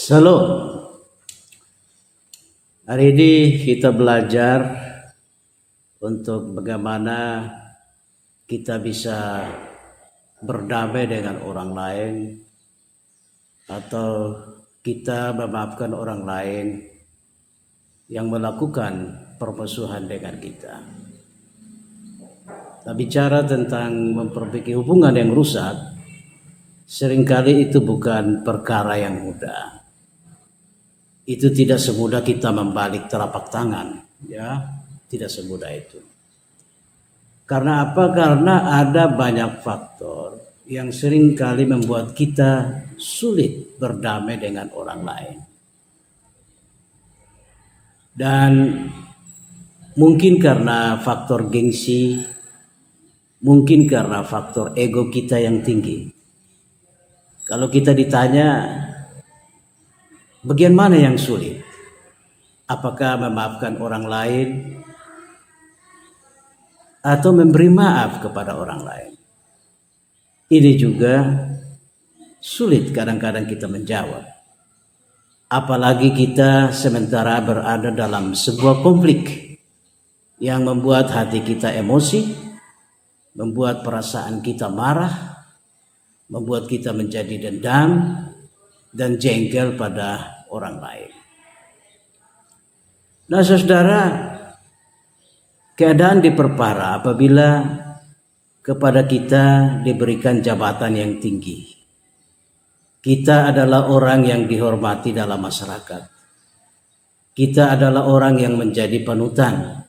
Shalom. Hari ini kita belajar untuk bagaimana kita bisa berdamai dengan orang lain atau kita memaafkan orang lain yang melakukan permusuhan dengan kita. Kita bicara tentang memperbaiki hubungan yang rusak, seringkali itu bukan perkara yang mudah. Itu tidak semudah kita membalik telapak tangan, ya, tidak semudah itu. Karena apa? Karena ada banyak faktor yang seringkali membuat kita sulit berdamai dengan orang lain. Dan mungkin karena faktor gengsi, mungkin karena faktor ego kita yang tinggi. Kalau kita ditanya, bagian mana yang sulit? Apakah memaafkan orang lain atau memberi maaf kepada orang lain? Ini juga sulit kadang-kadang kita menjawab. Apalagi kita sementara berada dalam sebuah konflik yang membuat hati kita emosi, membuat perasaan kita marah, membuat kita menjadi dendam dan jengkel pada orang lain. Nah, saudara, keadaan diperparah apabila kepada kita diberikan jabatan yang tinggi. Kita adalah orang yang dihormati dalam masyarakat. Kita adalah orang yang menjadi panutan.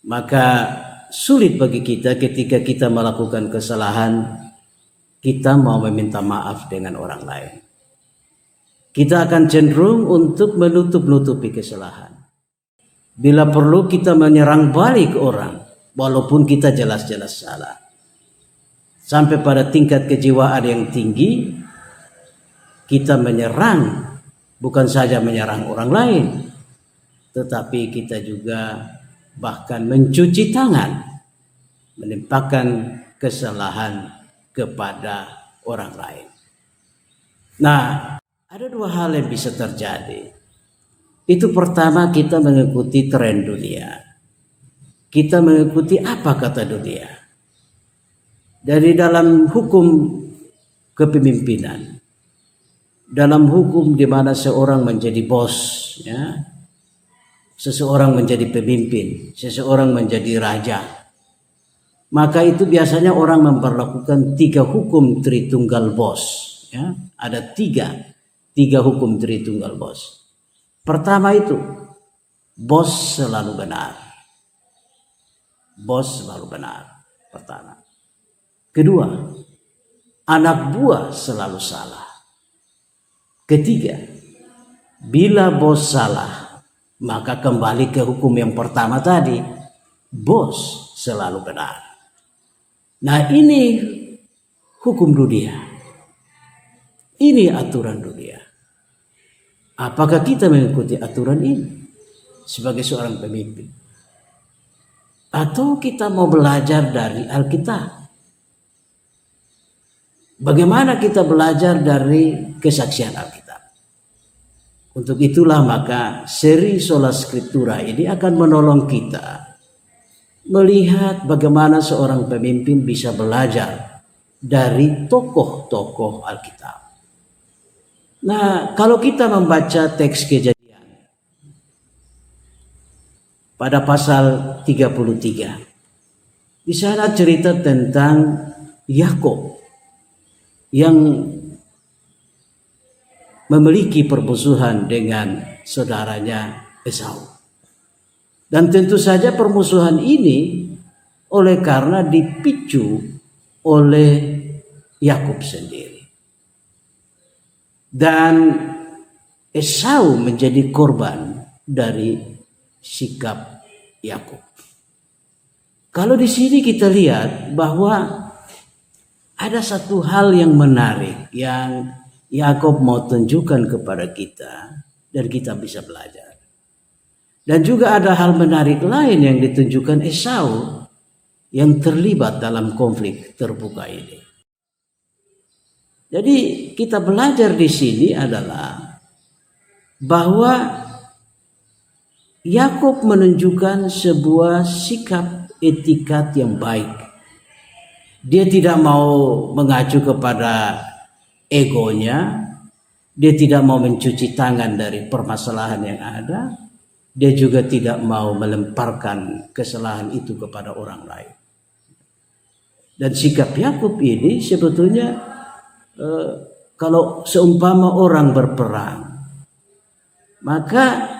Maka sulit bagi kita ketika kita melakukan kesalahan, kita mau meminta maaf dengan orang lain. Kita akan cenderung untuk menutup-nutupi kesalahan. Bila perlu kita menyerang balik orang, walaupun kita jelas-jelas salah. Sampai pada tingkat kejiwaan yang tinggi, kita menyerang, bukan saja menyerang orang lain, tetapi kita juga bahkan mencuci tangan, menimpakan kesalahan kepada orang lain. Nah, ada dua hal yang bisa terjadi. Itu pertama, kita mengikuti tren dunia. Kita mengikuti apa kata dunia. Dari dalam hukum kepemimpinan, dalam hukum di mana seorang menjadi bos, ya, seseorang menjadi pemimpin, seseorang menjadi raja, maka itu biasanya orang memperlakukan 3 hukum Tritunggal bos. Ya, ada tiga hukum Tritunggal bos. Pertama itu, bos selalu benar. Bos selalu benar. Pertama. Kedua, anak buah selalu salah. Ketiga, bila bos salah, maka kembali ke hukum yang pertama tadi, bos selalu benar. Nah, ini hukum dunia. Ini aturan dunia. Apakah kita mengikuti aturan ini sebagai seorang pemimpin? Atau kita mau belajar dari Alkitab? Bagaimana kita belajar dari kesaksian Alkitab? Untuk itulah maka seri Sola Scriptura ini akan menolong kita melihat bagaimana seorang pemimpin bisa belajar dari tokoh-tokoh Alkitab. Nah, kalau kita membaca teks Kejadian pada pasal 33, di sana cerita tentang Yakub yang memiliki permusuhan dengan saudaranya Esau. Dan tentu saja permusuhan ini oleh karena dipicu oleh Yakub sendiri. Dan Esau menjadi korban dari sikap Yakub. Kalau di sini kita lihat bahwa ada satu hal yang menarik yang Yakub mau tunjukkan kepada kita dan kita bisa belajar. Dan juga ada hal menarik lain yang ditunjukkan Esau yang terlibat dalam konflik terbuka ini. Jadi kita belajar di sini adalah bahwa Yakub menunjukkan sebuah sikap etikat yang baik. Dia tidak mau mengacu kepada egonya, dia tidak mau mencuci tangan dari permasalahan yang ada, dia juga tidak mau melemparkan kesalahan itu kepada orang lain. Dan sikap Yakub ini sebetulnya kalau seumpama orang berperang, maka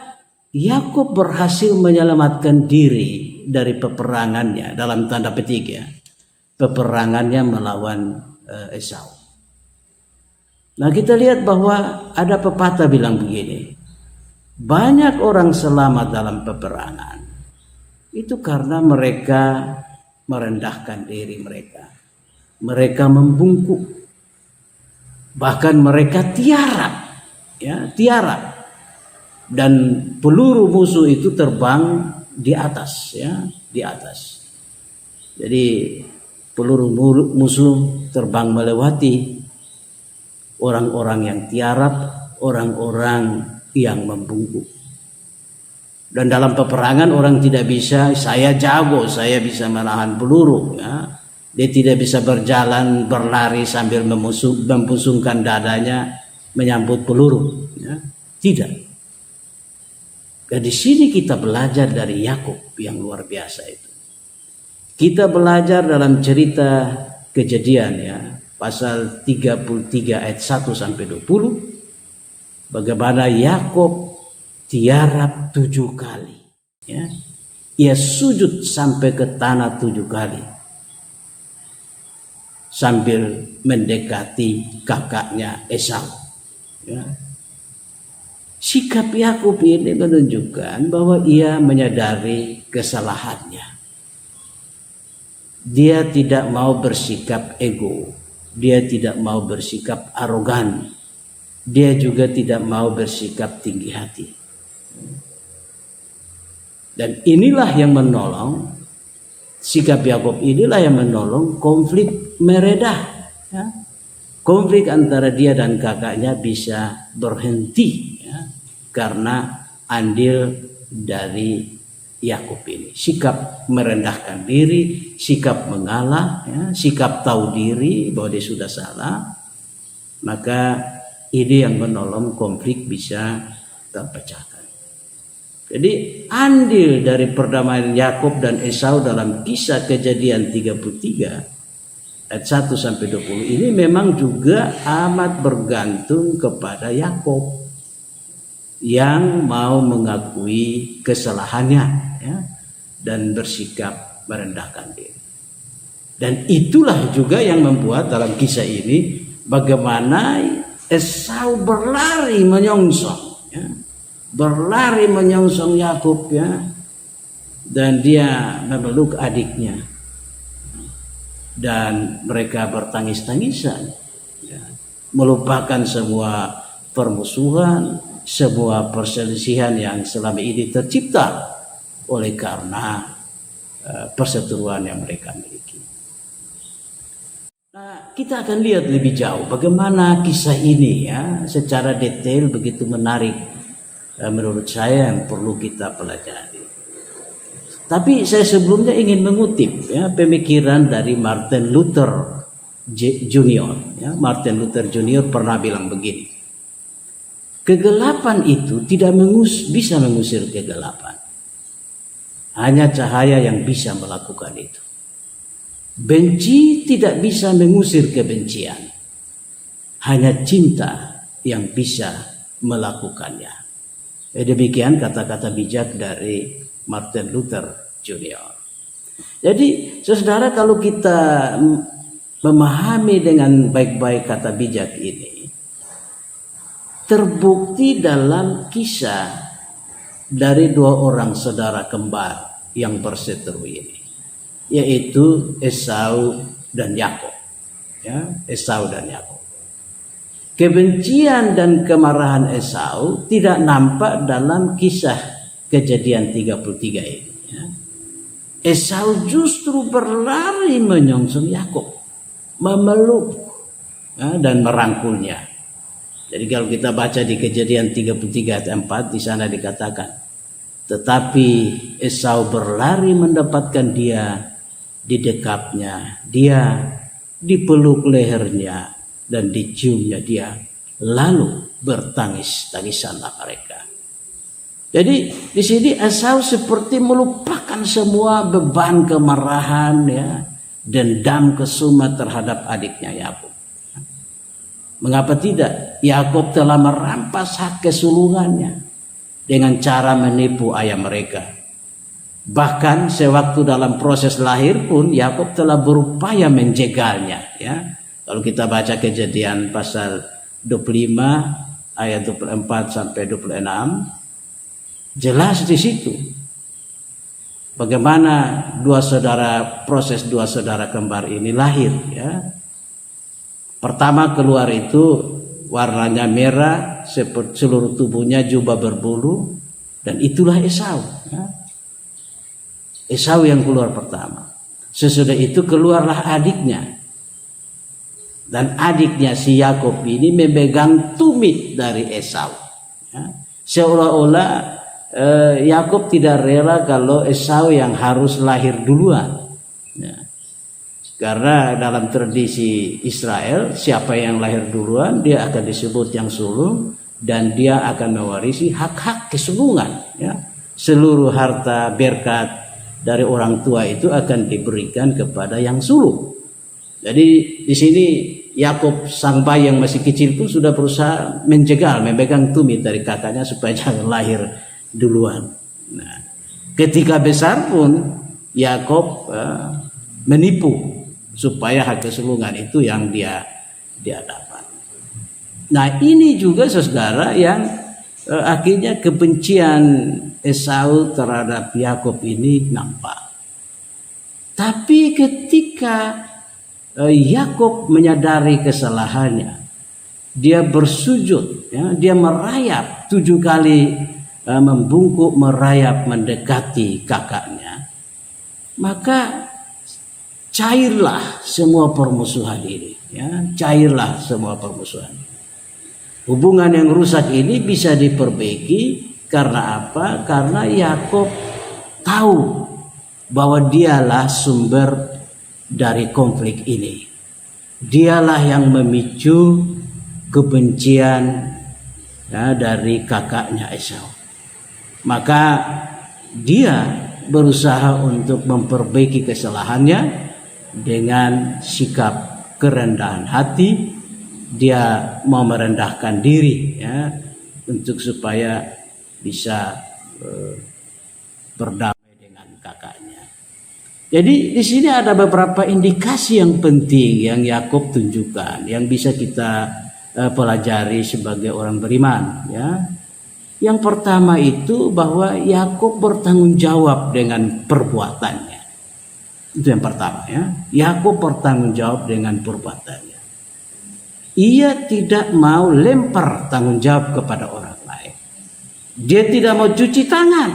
Yakub berhasil menyelamatkan diri dari peperangannya, dalam tanda petik ya, peperangannya melawan Esau. Nah, kita lihat bahwa ada pepatah bilang begini, banyak orang selamat dalam peperangan itu karena mereka merendahkan diri mereka, mereka membungkuk, bahkan mereka tiarap, ya, tiarap. Dan peluru musuh itu terbang di atas, ya, di atas. Jadi peluru musuh terbang melewati orang-orang yang tiarap, orang-orang yang membungkuk. Dan dalam peperangan orang tidak bisa, saya jago, saya bisa menahan peluru, ya. Dia tidak bisa berjalan, berlari sambil membusungkan dadanya menyambut peluru, ya. Tidak. Dan di sini kita belajar dari Yakub yang luar biasa itu. Kita belajar dalam cerita Kejadian, ya, pasal 33 ayat 1 sampai 20, bagaimana Yakub tiarap 7 kali, ya. Ia sujud sampai ke tanah 7 kali sambil mendekati kakaknya Esau, ya. Sikap Yakub ini menunjukkan bahwa ia menyadari kesalahannya. Dia tidak mau bersikap ego, dia tidak mau bersikap arogan, dia juga tidak mau bersikap tinggi hati. Dan inilah yang menolong, sikap Yakub inilah yang menolong konflik meredah, ya. Konflik antara dia dan kakaknya bisa berhenti, ya, karena andil dari Yakub ini. Sikap merendahkan diri, sikap mengalah, ya, sikap tahu diri bahwa dia sudah salah. Maka ini yang menolong konflik bisa terpecahkan. Jadi andil dari perdamaian Yakub dan Esau dalam kisah Kejadian 33 ayat 1 sampai 20 ini memang juga amat bergantung kepada Yakub yang mau mengakui kesalahannya, ya, dan bersikap merendahkan diri. Dan itulah juga yang membuat dalam kisah ini bagaimana Esau berlari menyongsong, ya, berlari menyongsong Yakub, ya, dan dia memeluk adiknya dan mereka bertangis-tangisan, ya, melupakan semua permusuhan, semua perselisihan yang selama ini tercipta oleh karena perseteruan yang mereka miliki. Nah, kita akan lihat lebih jauh bagaimana kisah ini, ya, secara detail begitu menarik, menurut saya, yang perlu kita pelajari. Tapi saya sebelumnya ingin mengutip, ya, pemikiran dari Martin Luther Junior. Ya, Martin Luther Junior pernah bilang begini, kegelapan itu tidak bisa mengusir kegelapan. Hanya cahaya yang bisa melakukan itu. Benci tidak bisa mengusir kebencian. Hanya cinta yang bisa melakukannya. Demikian kata-kata bijak dari Martin Luther Junior. Jadi, saudara, kalau kita memahami dengan baik-baik kata bijak ini, terbukti dalam kisah dari 2 orang saudara kembar yang berseteru ini, yaitu Esau dan Yakub. Ya, Esau dan Yakub. Kebencian dan kemarahan Esau tidak nampak dalam kisah Kejadian 33 ini, ya. Esau justru berlari menyongsong Yakub, memeluk, dan merangkulnya. Jadi kalau kita baca di Kejadian 33 ayat 4, di sana dikatakan, tetapi Esau berlari mendapatkan dia, didekapnya dia, dipeluk lehernya dan diciumnya dia, lalu bertangis-tangisanlah mereka. Jadi di sini Esau seperti melupakan semua beban kemarahan, dendam kesumat terhadap adiknya Yakub. Mengapa tidak? Yakub telah merampas hak kesulungannya dengan cara menipu ayah mereka. Bahkan sewaktu dalam proses lahir pun Yakub telah berupaya menjegalnya. Kalau kita baca Kejadian pasal 25 ayat 24 sampai 26, jelas di situ bagaimana proses dua saudara kembar ini lahir. Pertama keluar itu warnanya merah, seperti seluruh tubuhnya jubah berbulu, dan itulah Esau. Esau yang keluar pertama. Sesudah itu keluarlah adiknya, dan adiknya si Yakub ini memegang tumit dari Esau. Seolah-olah Yakub tidak rela kalau Esau yang harus lahir duluan. Karena dalam tradisi Israel, siapa yang lahir duluan dia akan disebut yang sulung, dan dia akan mewarisi hak-hak kesulungan. Seluruh harta berkat dari orang tua itu akan diberikan kepada yang sulung. Jadi di sini Yakub sang bayi yang masih kecil pun sudah berusaha menjegal, memegang tumit dari kakaknya supaya jangan lahir duluan. Nah, ketika besar pun Yakub menipu supaya hak kesulungan itu yang dia dapat. Nah, ini juga saudara yang akhirnya kebencian Esau terhadap Yakub ini nampak. Tapi ketika Yakub menyadari kesalahannya, dia bersujud, dia merayap 7 kali, membungkuk, merayap mendekati kakaknya, maka cairlah semua permusuhan ini. Cairlah semua permusuhan. Hubungan yang rusak ini bisa diperbaiki karena apa? Karena Yakub tahu bahwa dialah sumber dari konflik ini. Dialah yang memicu kebencian dari kakaknya Esau. Maka dia berusaha untuk memperbaiki kesalahannya dengan sikap kerendahan hati. Dia mau merendahkan diri untuk supaya bisa berdamai dengan kakaknya. Jadi di sini ada beberapa indikasi yang penting yang Yakub tunjukkan, yang bisa kita pelajari sebagai orang beriman. Yang pertama itu bahwa Yakub bertanggung jawab dengan perbuatannya. Itu yang pertama. Yakub bertanggung jawab dengan perbuatannya. Ia tidak mau lempar tanggung jawab kepada orang lain. Dia tidak mau cuci tangan.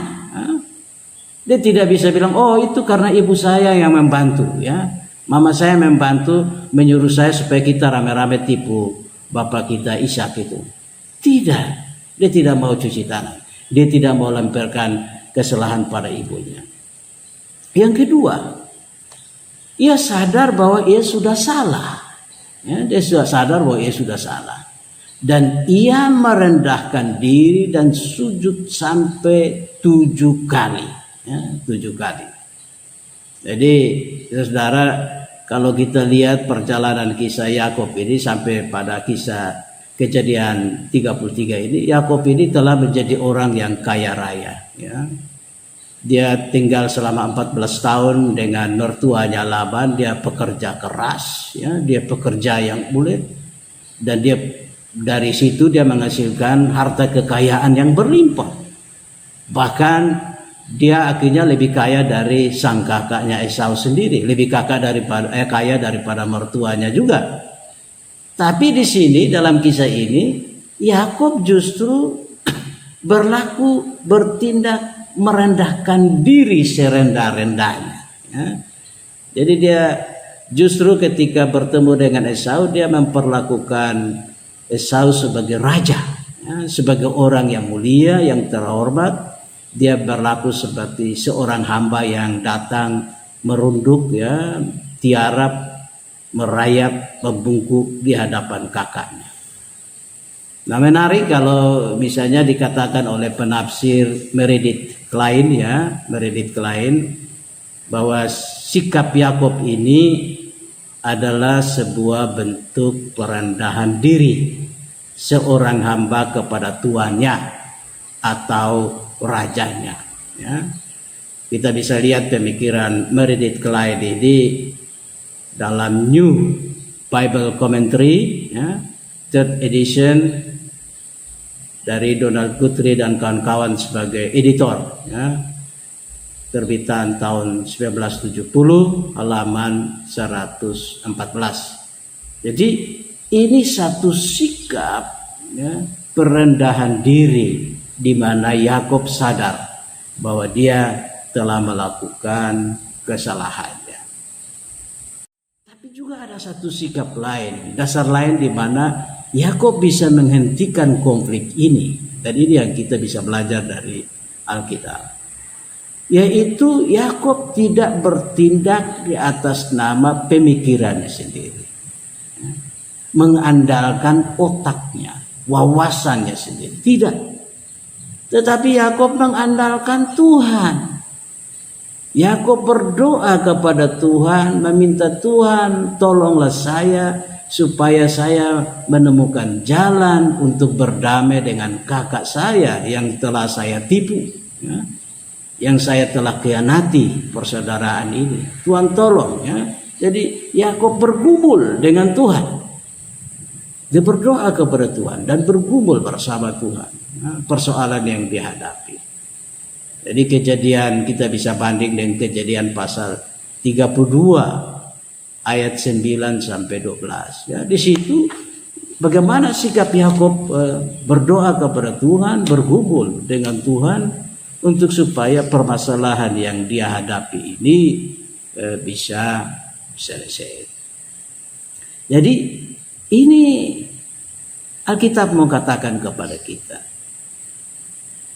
Dia tidak bisa bilang, oh itu karena ibu saya yang membantu. Mama saya membantu menyuruh saya supaya kita rame-rame tipu bapak kita Ishak itu. Tidak. Dia tidak mau cuci tangan. Dia tidak mau lemparkan kesalahan pada ibunya. Yang kedua, ia sadar bahwa ia sudah salah. Dia sudah sadar bahwa ia sudah salah. Dan ia merendahkan diri dan sujud sampai 7 kali. 7 kali. Jadi saudara, kalau kita lihat perjalanan kisah Yakub ini sampai pada kisah Kejadian 33 ini, Yakub ini telah menjadi orang yang kaya raya. Dia tinggal selama 14 tahun dengan mertuanya Laban. Dia pekerja keras, dia pekerja yang ulet, dan dia dari situ dia menghasilkan harta kekayaan yang berlimpah. Bahkan dia akhirnya lebih kaya dari sang kakaknya Esau sendiri, lebih kaya daripada mertuanya juga. Tapi di sini dalam kisah ini Yakub justru bertindak merendahkan diri serendah-rendahnya. Jadi dia justru ketika bertemu dengan Esau, dia memperlakukan Esau sebagai raja, ya, sebagai orang yang mulia, yang terhormat. Dia berlaku seperti seorang hamba yang datang merunduk, ya, tiarap, merayap, membungkuk di hadapan kakaknya. Nah, menarik kalau misalnya dikatakan oleh penafsir Meredith Kline, ya, Meredith Kline, bahwa sikap Yakub ini adalah sebuah bentuk perendahan diri seorang hamba kepada tuannya atau rajanya, ya. Kita bisa lihat pemikiran Meredith Kline ini dalam New Bible Commentary, ya, third edition dari Donald Guthrie dan kawan-kawan sebagai editor, ya, terbitan tahun 1970, halaman 114. Jadi ini satu sikap, ya, perendahan diri di mana Yakub sadar bahwa dia telah melakukan kesalahannya. Tapi juga ada satu sikap lain, dasar lain di mana Yakub bisa menghentikan konflik ini. Dan ini yang kita bisa belajar dari Alkitab, yaitu Yakub tidak bertindak di atas nama pemikirannya sendiri, mengandalkan otaknya, wawasannya sendiri. Tidak. Tetapi Yakub mengandalkan Tuhan. Yakub berdoa kepada Tuhan, meminta Tuhan, tolonglah saya supaya saya menemukan jalan untuk berdamai dengan kakak saya yang telah saya tipu, ya, yang saya telah khianati persaudaraan ini. Tuhan tolong, ya. Jadi Yakub bergumul dengan Tuhan. Dia berdoa kepada Tuhan dan bergumul bersama Tuhan, ya, persoalan yang dihadapi. Jadi kejadian kita bisa banding dengan kejadian pasal 32 ayat 9 sampai 12. Ya, di situ bagaimana sikap Yakub berdoa kepada Tuhan, bergumul dengan Tuhan untuk supaya permasalahan yang dia hadapi ini bisa selesai. Jadi ini Alkitab mau katakan kepada kita,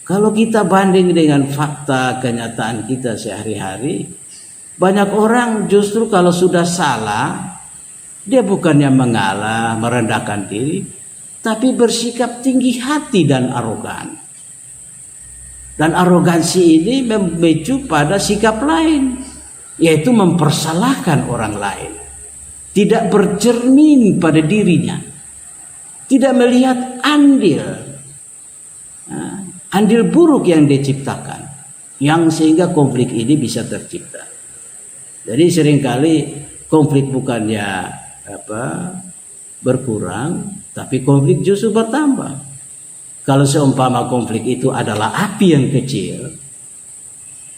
kalau kita banding dengan fakta kenyataan kita sehari-hari, banyak orang justru kalau sudah salah, dia bukannya mengalah, merendahkan diri, tapi bersikap tinggi hati dan arogan. Dan arogansi ini memicu pada sikap lain, yaitu mempersalahkan orang lain. Tidak bercermin pada dirinya, tidak melihat andil buruk yang diciptakan, yang sehingga konflik ini bisa tercipta. Jadi seringkali konflik bukannya berkurang, tapi konflik justru bertambah. Kalau seumpama konflik itu adalah api yang kecil,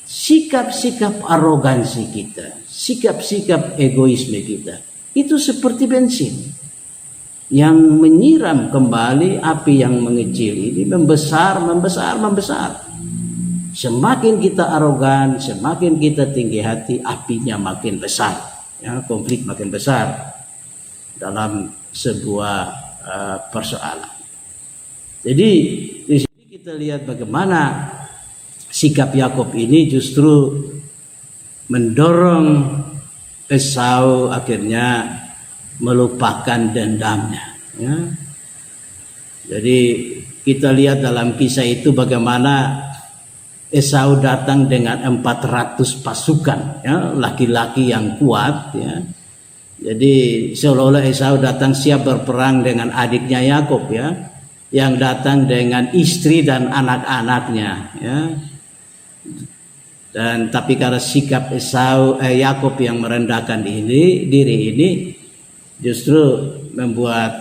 sikap-sikap arogansi kita, sikap-sikap egoisme kita, itu seperti bensin yang menyiram kembali api yang mengecil ini, membesar. Semakin kita arogan, semakin kita tinggi hati, apinya makin besar, ya, konflik makin besar dalam sebuah persoalan. Jadi di sini kita lihat bagaimana sikap Yakub ini justru mendorong Esau akhirnya melupakan dendamnya, ya. Jadi kita lihat dalam kisah itu bagaimana Esau datang dengan 400 pasukan, ya, laki-laki yang kuat, ya. Jadi seolah-olah Esau datang siap berperang dengan adiknya Yakub, ya, yang datang dengan istri dan anak-anaknya, ya. Dan tapi karena sikap Yakub yang merendahkan diri ini justru membuat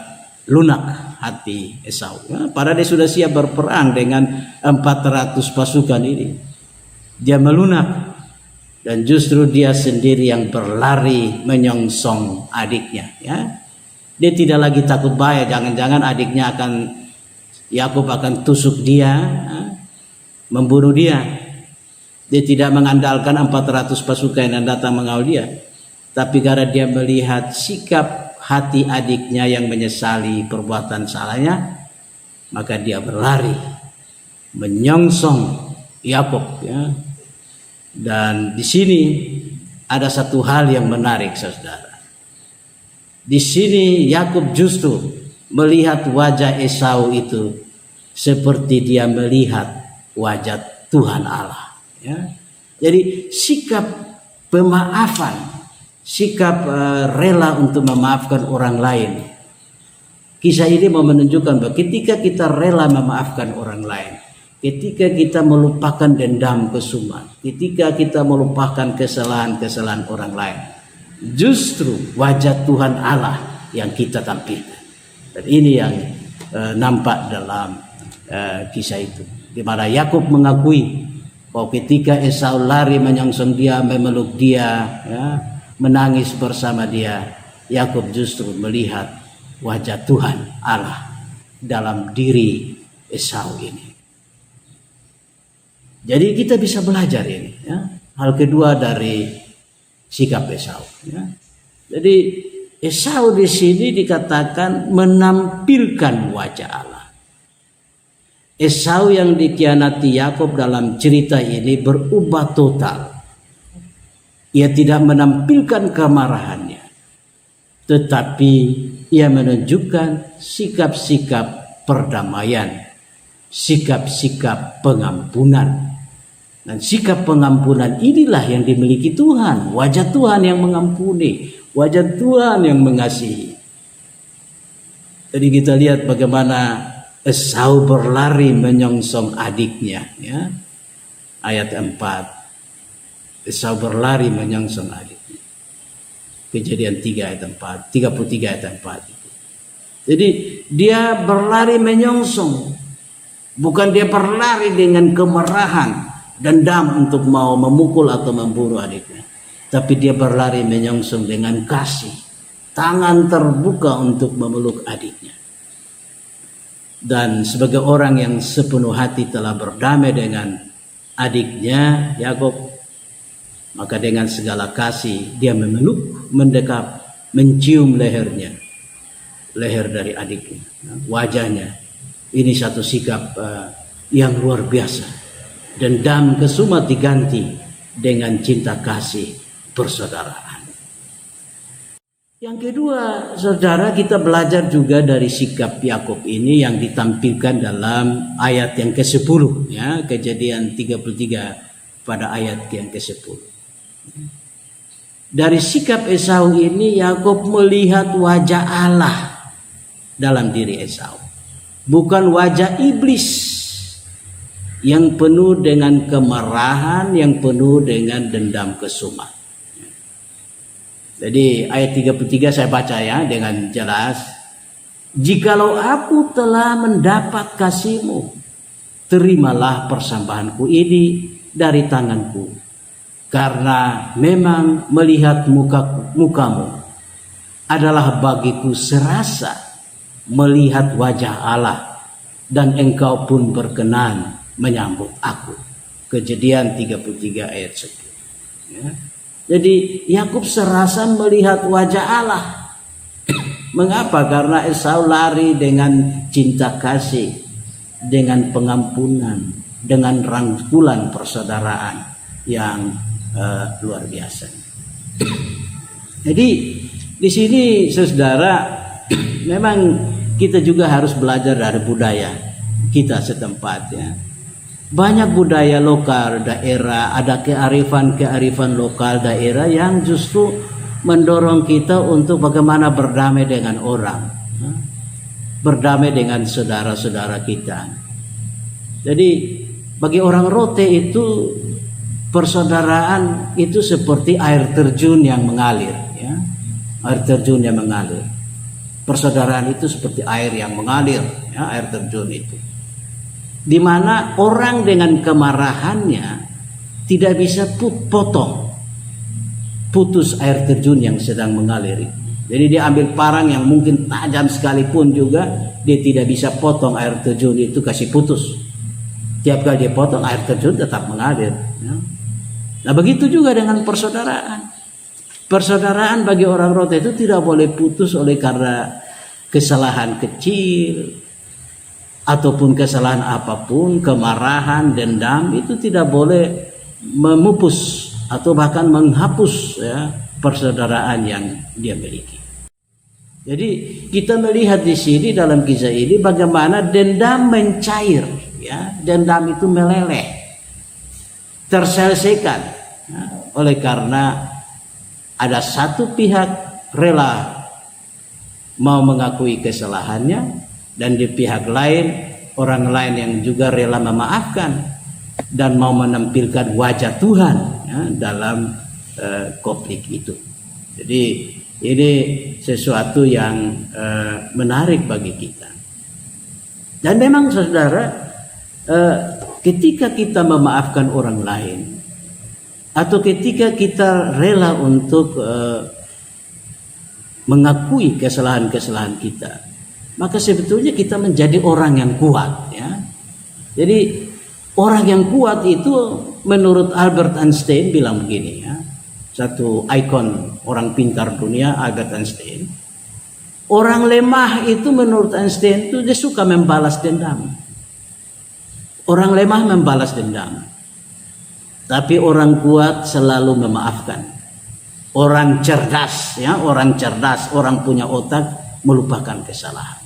lunak hati Esau. Padahal dia sudah siap berperang dengan 400 pasukan ini. Dia melunak dan justru dia sendiri yang berlari menyongsong adiknya. Ya, dia tidak lagi takut bahaya. Jangan-jangan adiknya Yakub akan tusuk dia, membunuh dia. Dia tidak mengandalkan 400 pasukan yang datang mengawal dia, Tapi karena dia melihat sikap hati adiknya yang menyesali perbuatan salahnya, maka dia berlari menyongsong Yakub, ya. Dan di sini ada satu hal yang menarik, saudara. Di sini Yakub justru melihat wajah Esau itu seperti dia melihat wajah Tuhan Allah, ya. Jadi sikap pemaafan, sikap rela untuk memaafkan orang lain. Kisah ini mau menunjukkan bahwa ketika kita rela memaafkan orang lain, ketika kita melupakan dendam kesumat, ketika kita melupakan kesalahan-kesalahan orang lain, justru wajah Tuhan Allah yang kita tampilkan. Dan ini yang nampak dalam kisah itu, di mana Yakub mengakui bahwa ketika Esau lari menyongsong dia, memeluk dia, ya, menangis bersama dia, Yakub justru melihat wajah Tuhan Allah dalam diri Esau ini. Jadi kita bisa belajar ini, ya. Hal kedua dari sikap Esau, ya. Jadi Esau di sini dikatakan menampilkan wajah Allah. Esau yang dikhianati Yakub dalam cerita ini berubah total. Ia tidak menampilkan kemarahannya, tetapi ia menunjukkan sikap-sikap perdamaian, sikap-sikap pengampunan. Dan sikap pengampunan inilah yang dimiliki Tuhan. Wajah Tuhan yang mengampuni, wajah Tuhan yang mengasihi. Tadi kita lihat bagaimana Esau berlari menyongsong adiknya, ya. Ayat 4. Esau berlari menyongsong adiknya. Kejadian 3 ayat 4, 33 ayat 4 itu. Jadi dia berlari menyongsong. Bukan dia berlari dengan kemarahan, dendam untuk mau memukul atau membunuh adiknya. Tapi dia berlari menyongsong dengan kasih, tangan terbuka untuk memeluk adiknya. Dan sebagai orang yang sepenuh hati telah berdamai dengan adiknya Yakub, maka dengan segala kasih dia memeluk, mendekap, mencium lehernya, leher dari adiknya, wajahnya. Ini satu sikap yang luar biasa. Dendam kesumat diganti dengan cinta kasih persaudaraan. Yang kedua, saudara, kita belajar juga dari sikap Yakub ini yang ditampilkan dalam ayat yang ke-10, ya, Kejadian 33 pada ayat yang ke-10. Dari sikap Esau ini Yakub melihat wajah Allah dalam diri Esau, bukan wajah iblis yang penuh dengan kemarahan, yang penuh dengan dendam kesumat. Jadi ayat 33 saya baca, ya, dengan jelas. Jikalau aku telah mendapat kasih-Mu, terimalah persembahanku ini dari tanganku. Karena memang melihat muka-Mu adalah bagiku serasa melihat wajah Allah, dan Engkau pun berkenan menyambut aku. Kejadian 33 ayat 10. Ya. Jadi Yakub serasa melihat wajah Allah. Mengapa? Karena Esau lari dengan cinta kasih, dengan pengampunan, dengan rangkulan persaudaraan yang luar biasa. Jadi di sini, saudara, memang kita juga harus belajar dari budaya kita setempat, ya. Banyak budaya lokal daerah, ada kearifan lokal daerah yang justru mendorong kita untuk bagaimana berdamai dengan orang, berdamai dengan saudara-saudara kita. Jadi bagi orang Rote itu persaudaraan itu seperti air terjun yang mengalir, ya. Air terjun yang mengalir. Persaudaraan itu seperti air yang mengalir, ya, air terjun itu. Di mana orang dengan kemarahannya tidak bisa putus air terjun yang sedang mengalir. Jadi dia ambil parang yang mungkin tajam sekalipun juga dia tidak bisa potong air terjun itu, kasih putus. Tiap kali dia potong, air terjun tetap mengalir, ya. Nah begitu juga dengan persaudaraan. Persaudaraan bagi orang Rote itu tidak boleh putus oleh karena kesalahan kecil ataupun kesalahan apapun, kemarahan, dendam, itu tidak boleh memupus atau bahkan menghapus ya persaudaraan yang dia miliki. Jadi kita melihat di sini dalam kisah ini bagaimana dendam mencair, ya, dendam itu meleleh, terselesaikan, ya, oleh karena ada satu pihak rela mau mengakui kesalahannya, dan di pihak lain orang lain yang juga rela memaafkan dan mau menampilkan wajah Tuhan ya, dalam konflik itu. Jadi ini sesuatu yang menarik bagi kita. Dan memang saudara, ketika kita memaafkan orang lain atau ketika kita rela untuk mengakui kesalahan-kesalahan kita, maka sebetulnya kita menjadi orang yang kuat ya. Jadi orang yang kuat itu menurut Albert Einstein bilang begini ya. Satu ikon orang pintar dunia, Albert Einstein. Orang lemah itu menurut Einstein itu dia suka membalas dendam. Orang lemah membalas dendam. Tapi orang kuat selalu memaafkan. Orang cerdas ya, orang cerdas, orang punya otak melupakan kesalahan.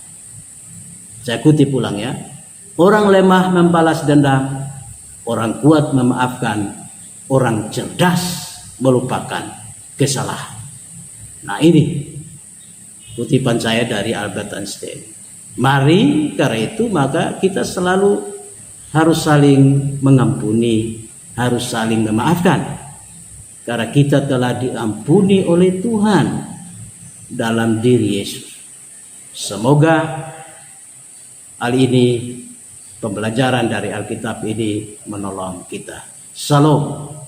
Saya kutip ulang ya. Orang lemah membalas dendam, orang kuat memaafkan, orang cerdas melupakan kesalahan. Nah ini kutipan saya dari Albert Einstein. Mari karena itu maka kita selalu harus saling mengampuni, harus saling memaafkan. Karena kita telah diampuni oleh Tuhan dalam diri Yesus. Semoga hal ini, pembelajaran dari Alkitab ini menolong kita. Shalom.